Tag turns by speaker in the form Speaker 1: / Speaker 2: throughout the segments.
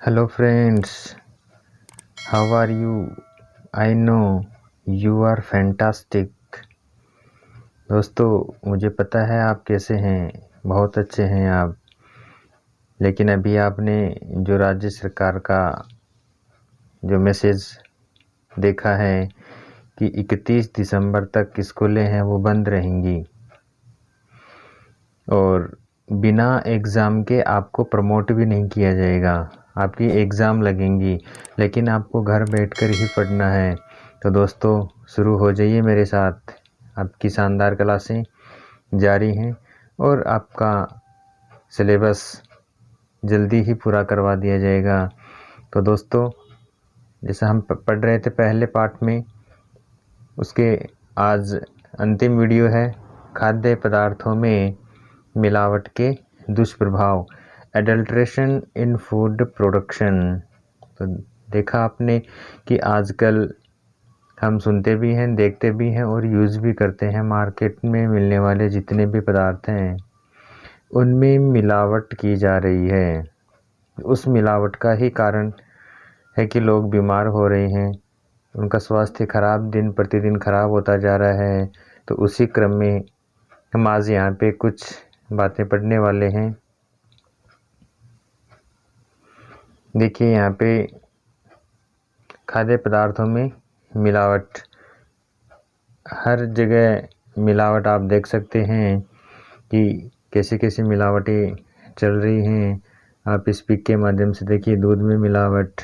Speaker 1: Hello friends, how are you? I know you are fantastic। दोस्तों मुझे पता है आप कैसे हैं, बहुत अच्छे हैं आप। लेकिन अभी आपने जो राज्य सरकार का जो मैसेज देखा है कि 31 दिसंबर तक स्कूलें हैं वो बंद रहेंगी और बिना एग्ज़ाम के आपको प्रमोट भी नहीं किया जाएगा। आपकी एग्ज़ाम लगेंगी लेकिन आपको घर बैठकर ही पढ़ना है। तो दोस्तों शुरू हो जाइए मेरे साथ। आपकी शानदार क्लासें जारी हैं और आपका सिलेबस जल्दी ही पूरा करवा दिया जाएगा। तो दोस्तों जैसे हम पढ़ रहे थे पहले पार्ट में, उसके आज अंतिम वीडियो है खाद्य पदार्थों में मिलावट के दुष्प्रभाव, एडल्ट्रेशन इन फूड प्रोडक्शन। तो देखा आपने कि आजकल हम सुनते भी हैं, देखते भी हैं और यूज़ भी करते हैं। मार्केट में मिलने वाले जितने भी पदार्थ हैं उनमें मिलावट की जा रही है। उस मिलावट का ही कारण है कि लोग बीमार हो रहे हैं, उनका स्वास्थ्य खराब दिन प्रतिदिन खराब होता जा रहा है। तो उसी क्रम में हम आज यहाँ पे कुछ बातें पढ़ने वाले हैं। देखिए यहाँ पे खाद्य पदार्थों में मिलावट, हर जगह मिलावट आप देख सकते हैं कि कैसे कैसे मिलावटें चल रही हैं। आप इस पिक के माध्यम से देखिए, दूध में मिलावट,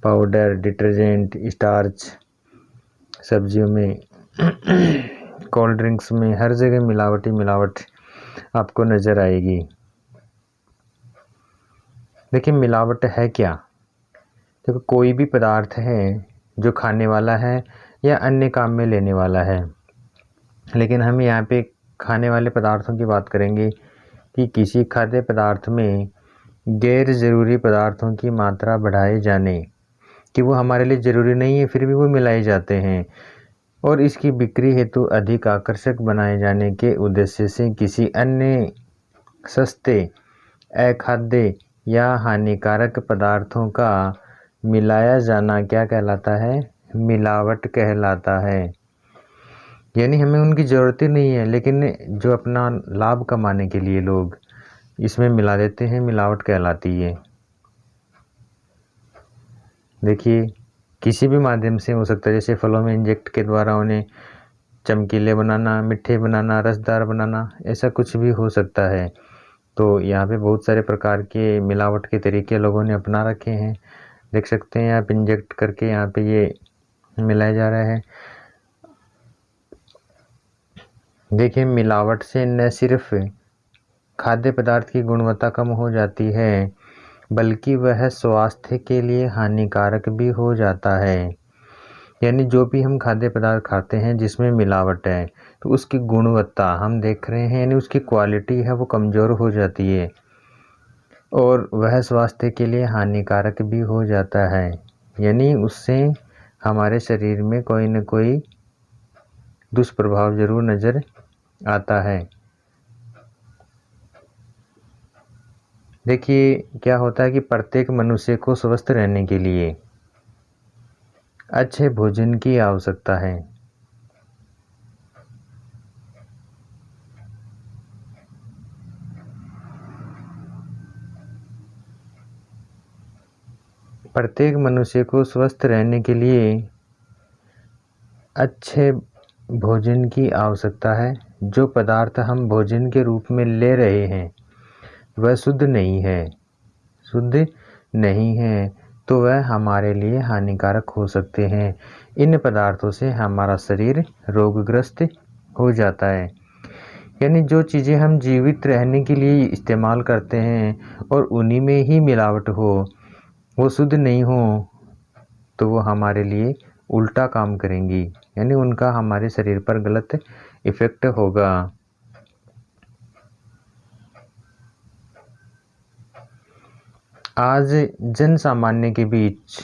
Speaker 1: पाउडर, डिटर्जेंट, स्टार्च, सब्जियों में, कोल्ड ड्रिंक्स में, हर जगह मिलावट आपको नज़र आएगी। देखिए मिलावट है क्या? देखो कोई भी पदार्थ है जो खाने वाला है या अन्य काम में लेने वाला है, लेकिन हम यहाँ पे खाने वाले पदार्थों की बात करेंगे कि किसी खाद्य पदार्थ में गैर ज़रूरी पदार्थों की मात्रा बढ़ाए जाने, कि वो हमारे लिए ज़रूरी नहीं है फिर भी वो मिलाए जाते हैं, और इसकी बिक्री हेतु अधिक आकर्षक बनाए जाने के उद्देश्य से किसी अन्य सस्ते, अखाद्य या हानिकारक पदार्थों का मिलाया जाना क्या कहलाता है? मिलावट कहलाता है। यानी हमें उनकी ज़रूरत ही नहीं है लेकिन जो अपना लाभ कमाने के लिए लोग इसमें मिला देते हैं, मिलावट कहलाती है। देखिए किसी भी माध्यम से हो सकता है, जैसे फलों में इंजेक्ट के द्वारा उन्हें चमकीले बनाना, मिठे बनाना, रसदार बनाना, ऐसा कुछ भी हो सकता है। तो यहाँ पे बहुत सारे प्रकार के मिलावट के तरीके लोगों ने अपना रखे हैं। देख सकते हैं आप, इंजेक्ट करके यहाँ पे ये मिलाया जा रहा है। देखिए मिलावट से न सिर्फ खाद्य पदार्थ की गुणवत्ता कम हो जाती है बल्कि वह स्वास्थ्य के लिए हानिकारक भी हो जाता है। यानी जो भी हम खाद्य पदार्थ खाते हैं जिसमें मिलावट है तो उसकी गुणवत्ता हम देख रहे हैं, यानी उसकी क्वालिटी है वो कमज़ोर हो जाती है और वह स्वास्थ्य के लिए हानिकारक भी हो जाता है। यानी उससे हमारे शरीर में कोई न कोई दुष्प्रभाव ज़रूर नज़र आता है। देखिए क्या होता है कि प्रत्येक मनुष्य को स्वस्थ रहने के लिए अच्छे भोजन की आवश्यकता है। प्रत्येक मनुष्य को स्वस्थ रहने के लिए अच्छे भोजन की आवश्यकता है। जो पदार्थ हम भोजन के रूप में ले रहे हैं वह शुद्ध नहीं है तो वह हमारे लिए हानिकारक हो सकते हैं। इन पदार्थों से हमारा शरीर रोगग्रस्त हो जाता है। यानी जो चीज़ें हम जीवित रहने के लिए इस्तेमाल करते हैं और उन्हीं में ही मिलावट हो, वो शुद्ध नहीं हो, तो वो हमारे लिए उल्टा काम करेंगी, यानी उनका हमारे शरीर पर गलत इफ़ेक्ट होगा। आज जन सामान्य के बीच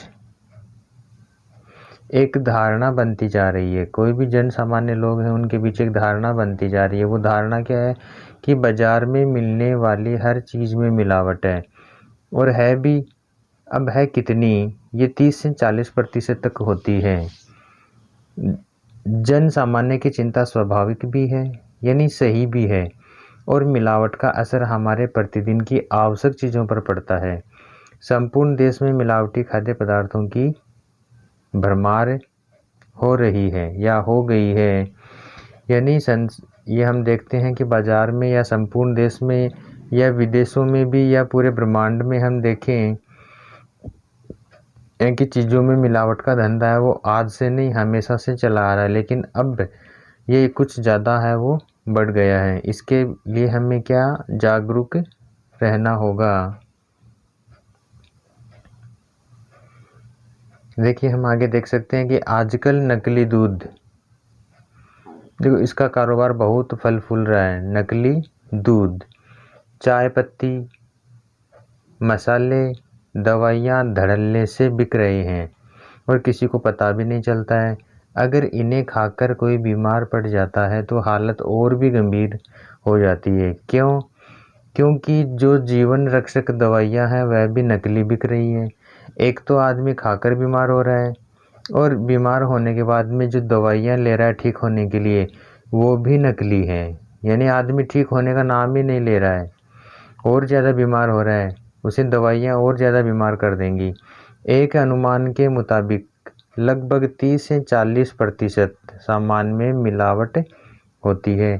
Speaker 1: एक धारणा बनती जा रही है, कोई भी जन सामान्य लोग हैं उनके बीच एक धारणा बनती जा रही है। वो धारणा क्या है कि बाज़ार में मिलने वाली हर चीज़ में मिलावट है, और है भी अब है कितनी, ये 30 से 40% तक होती है। जन सामान्य की चिंता स्वाभाविक भी है, यानी सही भी है, और मिलावट का असर हमारे प्रतिदिन की आवश्यक चीज़ों पर पड़ता है। संपूर्ण देश में मिलावटी खाद्य पदार्थों की भरमार हो रही है या हो गई है, यानी ये हम देखते हैं कि बाज़ार में या संपूर्ण देश में या विदेशों में भी या पूरे ब्रह्मांड में हम देखें कि चीज़ों में मिलावट का धंधा है, वो आज से नहीं हमेशा से चला आ रहा है, लेकिन अब ये कुछ ज़्यादा है, वो बढ़ गया है। इसके लिए हमें क्या जागरूक रहना होगा। देखिए हम आगे देख सकते हैं कि आजकल नकली दूध, देखो इसका कारोबार बहुत फल फूल रहा है। नकली दूध, चाय पत्ती, मसाले, दवाइयाँ धड़ल्ले से बिक रहे हैं और किसी को पता भी नहीं चलता है। अगर इन्हें खाकर कोई बीमार पड़ जाता है तो हालत और भी गंभीर हो जाती है। क्यों? क्योंकि जो जीवन रक्षक दवाइयाँ हैं वह भी नकली बिक रही हैं। एक तो आदमी खाकर बीमार हो रहा है, और बीमार होने के बाद में जो दवाइयाँ ले रहा है ठीक होने के लिए, वो भी नकली है। यानी आदमी ठीक होने का नाम ही नहीं ले रहा है, और ज़्यादा बीमार हो रहा है, उसे दवाइयाँ और ज़्यादा बीमार कर देंगी। एक अनुमान के मुताबिक लगभग 30 से 40% सामान में मिलावट होती है,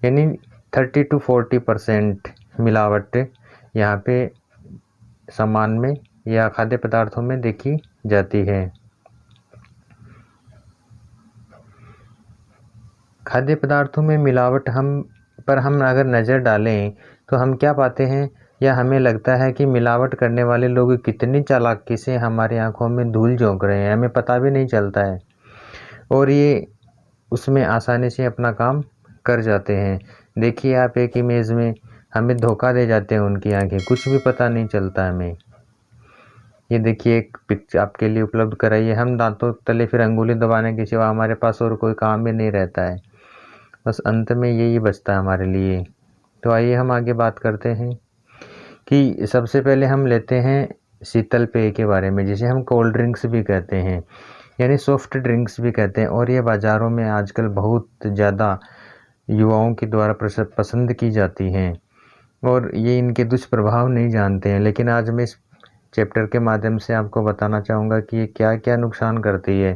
Speaker 1: यानी 30 to 40% मिलावट यहाँ पे सामान में या खाद्य पदार्थों में देखी जाती है। खाद्य पदार्थों में मिलावट हम अगर नज़र डालें तो हम क्या पाते हैं, या हमें लगता है कि मिलावट करने वाले लोग कितनी चालाकी से हमारी आंखों में धूल झोंक रहे हैं, हमें पता भी नहीं चलता है, और ये उसमें आसानी से अपना काम कर जाते हैं। देखिए आप एक इमेज में हमें धोखा दे जाते हैं उनकी आंखें, कुछ भी पता नहीं चलता हमें। ये देखिए एक पिक्चर आपके लिए उपलब्ध कराई है। हम दांतों तले फिर अंगुली दबाने के सिवा हमारे पास और कोई काम भी नहीं रहता है, बस अंत में यही बचता है हमारे लिए। तो आइए हम आगे बात करते हैं कि सबसे पहले हम लेते हैं शीतल पेय के बारे में, जिसे हम कोल्ड ड्रिंक्स भी कहते हैं, यानी सॉफ्ट ड्रिंक्स भी कहते हैं। और ये बाज़ारों में आजकल बहुत ज़्यादा युवाओं के द्वारा पसंद की जाती हैं, और ये इनके दुष्प्रभाव नहीं जानते हैं। लेकिन आज मैं इस चैप्टर के माध्यम से आपको बताना चाहूँगा कि ये क्या क्या नुकसान करती है।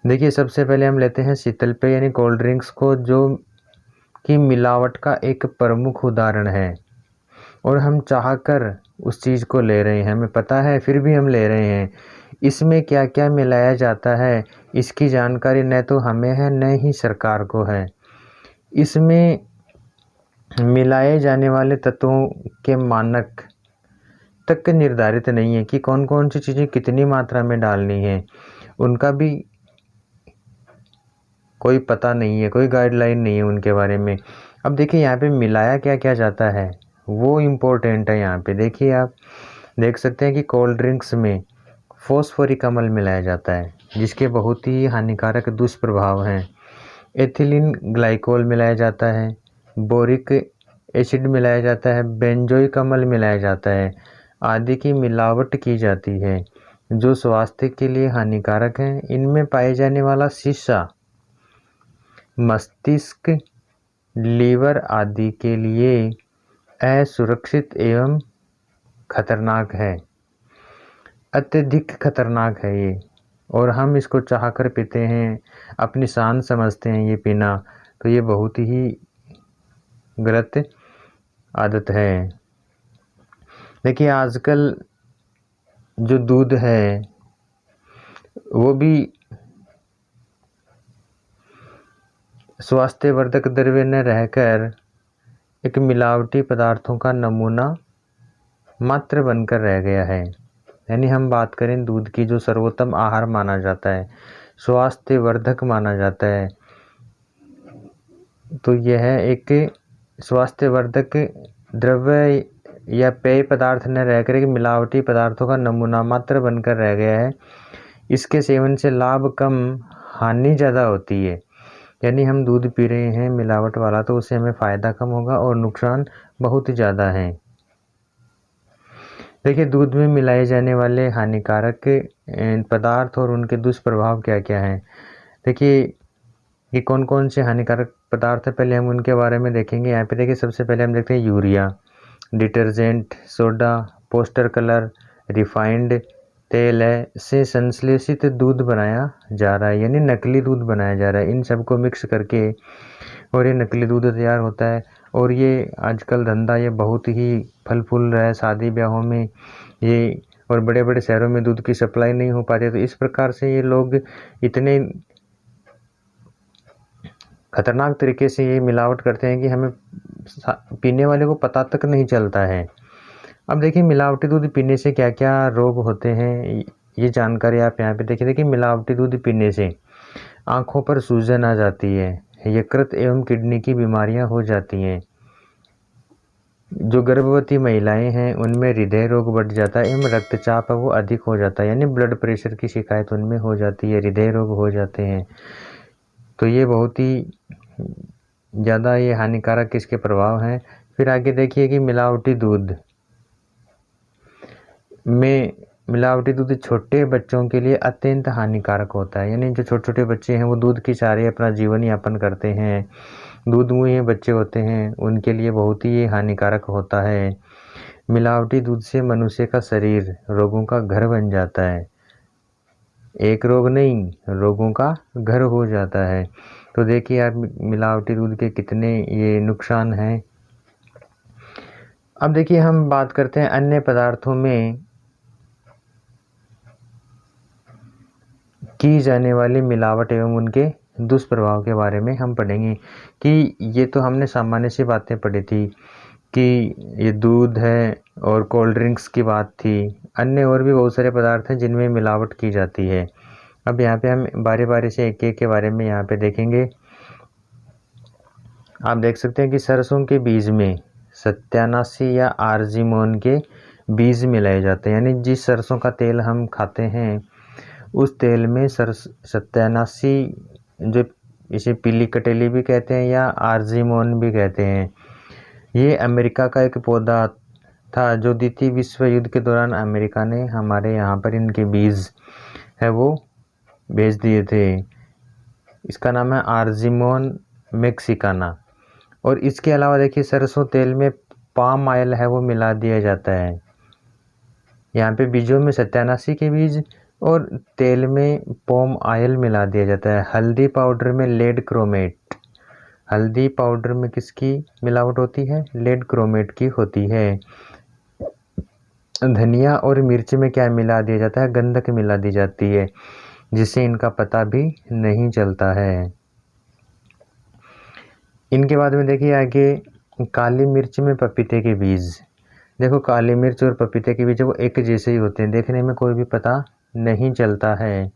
Speaker 1: देखिए सबसे पहले हम लेते हैं शीतल पेय यानी कोल्ड ड्रिंक्स को, जो कि मिलावट का एक प्रमुख उदाहरण है, और हम चाहकर उस चीज़ को ले रहे हैं, हमें पता है फिर भी हम ले रहे हैं। इसमें क्या क्या मिलाया जाता है इसकी जानकारी न तो हमें है न ही सरकार को है। इसमें मिलाए जाने वाले तत्वों के मानक तक निर्धारित नहीं है कि कौन कौन सी चीज़ें कितनी मात्रा में डालनी है, उनका भी कोई पता नहीं है, कोई गाइडलाइन नहीं है उनके बारे में। अब देखिए यहाँ पे मिलाया क्या क्या जाता है वो इम्पोर्टेंट है। यहाँ पे देखिए आप देख सकते हैं कि कोल्ड ड्रिंक्स में फॉस्फोरिक अम्ल मिलाया जाता है, जिसके बहुत ही हानिकारक दुष्प्रभाव हैं। एथिलीन ग्लाइकोल मिलाया जाता है, बोरिक एसिड मिलाया जाता है, बेंजोइक अम्ल मिलाया जाता है, आदि की मिलावट की जाती है, जो स्वास्थ्य के लिए हानिकारक है। इनमें पाए जाने वाला शीशा मस्तिष्क, लीवर आदि के लिए असुरक्षित एवं खतरनाक है, अत्यधिक खतरनाक है ये, और हम इसको चाहकर पीते हैं, अपनी शान समझते हैं ये पीना, तो ये बहुत ही गलत आदत है। देखिए आजकल जो दूध है वो भी स्वास्थ्यवर्धक द्रव्य न रहकर एक मिलावटी पदार्थों का नमूना मात्र बनकर रह गया है। यानी हम बात करें दूध की, जो सर्वोत्तम आहार माना जाता है, स्वास्थ्यवर्धक माना जाता है, तो यह एक स्वास्थ्यवर्धक द्रव्य या पेय पदार्थ न रहकर एक मिलावटी पदार्थों का नमूना मात्र बनकर रह गया है। इसके सेवन से लाभ कम, हानि ज़्यादा होती है। यानी हम दूध पी रहे हैं मिलावट वाला, तो उससे हमें फ़ायदा कम होगा और नुकसान बहुत ज़्यादा है। देखिए, दूध में मिलाए जाने वाले हानिकारक पदार्थ और उनके दुष्प्रभाव क्या-क्या हैं। देखिए, ये कौन-कौन से हानिकारक पदार्थ हैं, पहले हम उनके बारे में देखेंगे। यहाँ पे देखिए, सबसे पहले हम देखते हैं urea, detergent, soda, poster colour, refined तेल है से संश्लेषित दूध बनाया जा रहा है, यानी नकली दूध बनाया जा रहा है। इन सबको मिक्स करके और ये नकली दूध तैयार होता है। और ये आजकल धंधा ये बहुत ही फल फूल रहा है शादी ब्याहों में ये, और बड़े बड़े शहरों में दूध की सप्लाई नहीं हो पाती, तो इस प्रकार से ये लोग इतने खतरनाक तरीके से ये मिलावट करते हैं कि हमें पीने वाले को पता तक नहीं चलता है। अब देखिए, मिलावटी दूध पीने से क्या क्या रोग होते हैं, ये जानकारी आप यहाँ पे देखिए। देखिए, मिलावटी दूध पीने से आँखों पर सूजन आ जाती है, यकृत एवं किडनी की बीमारियां हो जाती हैं। जो गर्भवती महिलाएं हैं उनमें हृदय रोग बढ़ जाता है एवं रक्तचाप है वो अधिक हो जाता है, यानी ब्लड प्रेशर की शिकायत उनमें हो जाती है, हृदय रोग हो जाते हैं। तो ये बहुत ही ज़्यादा ये हानिकारक इसके प्रभाव हैं। फिर आगे देखिए कि मिलावटी दूध छोटे बच्चों के लिए अत्यंत हानिकारक होता है, यानी जो छोटे छोटे बच्चे हैं वो दूध के सहारे अपना जीवन यापन करते हैं, दूध मुँहे बच्चे होते हैं, उनके लिए बहुत ही हानिकारक होता है। मिलावटी दूध से मनुष्य का शरीर रोगों का घर बन जाता है, एक रोग नहीं रोगों का घर हो जाता है। तो देखिए आप मिलावटी दूध के कितने ये नुकसान हैं। अब देखिए, हम बात करते हैं अन्य पदार्थों में की जाने वाली मिलावट एवं उनके दुष्प्रभाव के बारे में हम पढ़ेंगे। कि ये तो हमने सामान्य सी बातें पढ़ी थी कि ये दूध है और कोल्ड ड्रिंक्स की बात थी, अन्य और भी बहुत सारे पदार्थ हैं जिनमें मिलावट की जाती है। अब यहाँ पे हम बारी बारी से एक एक के बारे में यहाँ पे देखेंगे। आप देख सकते हैं कि सरसों के बीज में सत्यानाशी या आर्जिमोन के बीज मिलाए जाते हैं, यानी जिस सरसों का तेल हम खाते हैं उस तेल में सत्यानाशी, जो इसे पीली कटेली भी कहते हैं या आर्जिमोन भी कहते हैं, ये अमेरिका का एक पौधा था जो द्वितीय विश्व युद्ध के दौरान अमेरिका ने हमारे यहाँ पर इनके बीज है वो भेज दिए थे। इसका नाम है आर्जिमोन मैक्सिकाना। और इसके अलावा देखिए, सरसों तेल में पाम ऑयल है वो मिला दिया जाता है। यहाँ पे बीजों में सत्यानाशी के बीज और तेल में पाम ऑयल मिला दिया जाता है। हल्दी पाउडर में लेड क्रोमेट, हल्दी पाउडर में किसकी मिलावट होती है, लेड क्रोमेट की होती है। धनिया और मिर्च में क्या मिला दिया जाता है, गंधक मिला दी जाती है, जिससे इनका पता भी नहीं चलता है। इनके बाद में देखिए आगे, काली मिर्च में पपीते के बीज। देखो, काली मिर्च और पपीते के बीज वो एक जैसे ही होते हैं, देखने में कोई भी पता नहीं चलता है।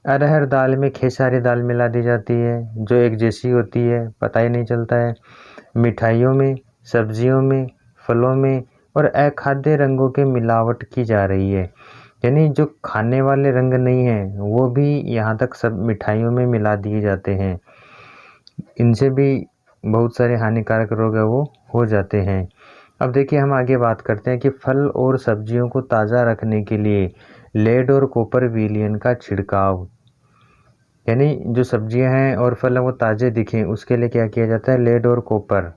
Speaker 1: अरहर दाल में खेसारी दाल मिला दी जाती है जो एक जैसी होती है, पता ही नहीं चलता है। मिठाइयों में, सब्जियों में, फलों में और अखाद्य रंगों के मिलावट की जा रही है, यानी जो खाने वाले रंग नहीं हैं वो भी यहाँ तक सब मिठाइयों में मिला दिए जाते हैं। इनसे भी बहुत सारे हानिकारक रोग है वो हो जाते हैं। अब देखिए, हम आगे बात करते हैं कि फल और सब्जियों को ताज़ा रखने के लिए लेड और कॉपर विलयन का छिड़काव, यानी जो सब्जियां हैं और फल हैं वो ताज़े दिखें उसके लिए क्या किया जाता है, लेड और कॉपर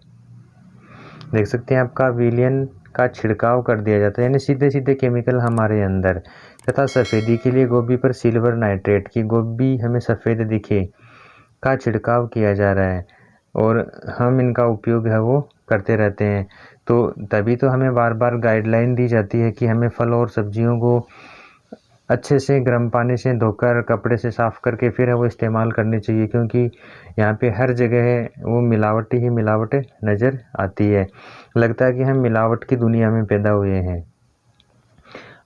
Speaker 1: देख सकते हैं आपका विलयन का छिड़काव कर दिया जाता है, यानी सीधे सीधे केमिकल हमारे अंदर। तथा सफ़ेदी के लिए गोभी पर सिल्वर नाइट्रेट की गोभी हमें सफ़ेद दिखे का छिड़काव किया जा रहा है और हम इनका उपयोग है वो करते रहते हैं। तो तभी तो हमें बार बार गाइडलाइन दी जाती है कि हमें फल और सब्जियों को अच्छे से गर्म पानी से धोकर कपड़े से साफ़ करके फिर है वो इस्तेमाल करनी चाहिए, क्योंकि यहाँ पे हर जगह वो मिलावट ही मिलावट नज़र आती है। लगता है कि हम मिलावट की दुनिया में पैदा हुए हैं।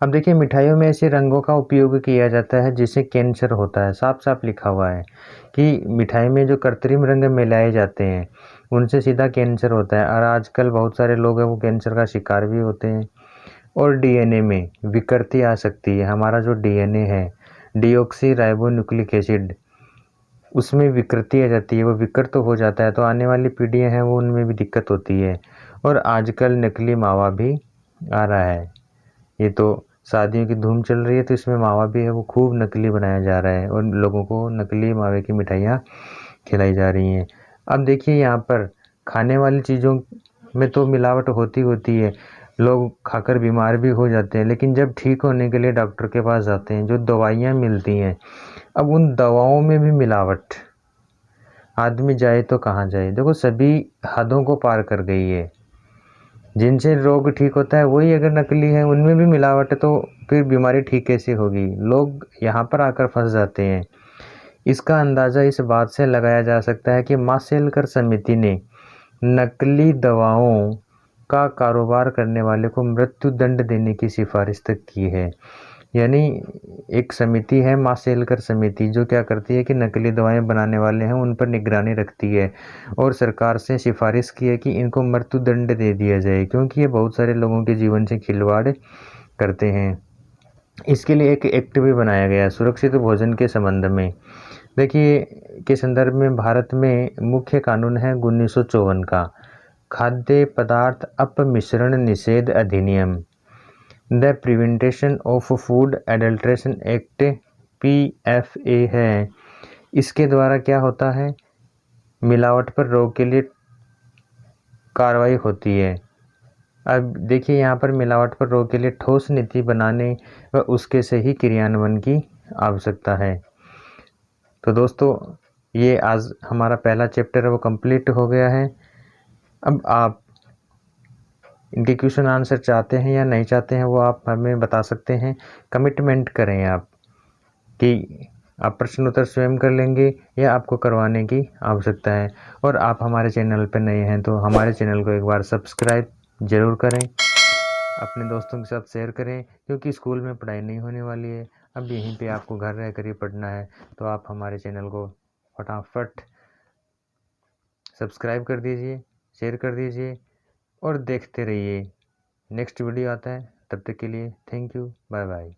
Speaker 1: अब देखिए, मिठाइयों में ऐसे रंगों का उपयोग किया जाता है जिससे कैंसर होता है, साफ साफ लिखा हुआ है कि मिठाई में जो कृत्रिम रंग मिलाए जाते हैं उनसे सीधा कैंसर होता है। और आजकल बहुत सारे लोग हैं वो कैंसर का शिकार भी होते हैं। और डीएनए में विकृति आ सकती है, हमारा जो डीएनए है डीऑक्सी राइबो न्यूक्लिक एसिड, उसमें विकृति आ जाती है, वो विकृत हो जाता है, तो आने वाली पीढ़ियाँ हैं वो उनमें भी दिक्कत होती है। और आजकल नकली मावा भी आ रहा है, ये तो शादियों की धूम चल रही है, तो इसमें मावा भी है वो खूब नकली बनाया जा रहा है और लोगों को नकली मावे की मिठाइयाँ खिलाई जा रही हैं। अब देखिए यहाँ पर खाने वाली चीज़ों में तो मिलावट होती है, लोग खाकर बीमार भी हो जाते हैं, लेकिन जब ठीक होने के लिए डॉक्टर के पास जाते हैं, जो दवाइयाँ मिलती हैं, अब उन दवाओं में भी मिलावट। आदमी जाए तो कहाँ जाए, देखो सभी हदों को पार कर गई है। जिनसे रोग ठीक होता है वही अगर नकली है, उनमें भी मिलावट है, तो फिर बीमारी ठीक कैसे होगी। लोग यहाँ पर आकर फंस जाते हैं। इसका अंदाज़ा इस बात से लगाया जा सकता है कि माशेलकर समिति ने नकली दवाओं का कारोबार करने वाले को मृत्यु दंड देने की सिफारिश तक की है। यानी एक समिति है माशेलकर समिति, जो क्या करती है कि नकली दवाएं बनाने वाले हैं उन पर निगरानी रखती है और सरकार से सिफारिश की है कि इनको मृत्यु दंड दे दिया जाए, क्योंकि ये बहुत सारे लोगों के जीवन से खिलवाड़ करते हैं। इसके लिए एक एक्ट भी बनाया गया सुरक्षित भोजन के संबंध में। देखिए के संदर्भ में भारत में मुख्य कानून है 1954 का खाद्य पदार्थ अपमिश्रण निषेध अधिनियम, the prevention of food adulteration act PFA है। इसके द्वारा क्या होता है, मिलावट पर रोक के लिए कार्रवाई होती है। अब देखिए यहाँ पर मिलावट पर रोक के लिए ठोस नीति बनाने व उसके सही क्रियान्वयन की आवश्यकता है। तो दोस्तों ये आज हमारा पहला चैप्टर है वो कंप्लीट हो गया है। अब आप इनके क्वेश्चन आंसर चाहते हैं या नहीं चाहते हैं वो आप हमें बता सकते हैं। कमिटमेंट करें आप कि आप प्रश्न उत्तर स्वयं कर लेंगे या आपको करवाने की आवश्यकता है। और आप हमारे चैनल पर नए हैं तो हमारे चैनल को एक बार सब्सक्राइब ज़रूर करें, अपने दोस्तों के साथ शेयर करें, क्योंकि स्कूल में पढ़ाई नहीं होने वाली है, अब यहीं पे आपको घर रहकर ही पढ़ना है। तो आप हमारे चैनल को फटाफट सब्सक्राइब कर दीजिए, शेयर कर दीजिए और देखते रहिए। नेक्स्ट वीडियो आता है, तब तक के लिए थैंक यू, बाय बाय।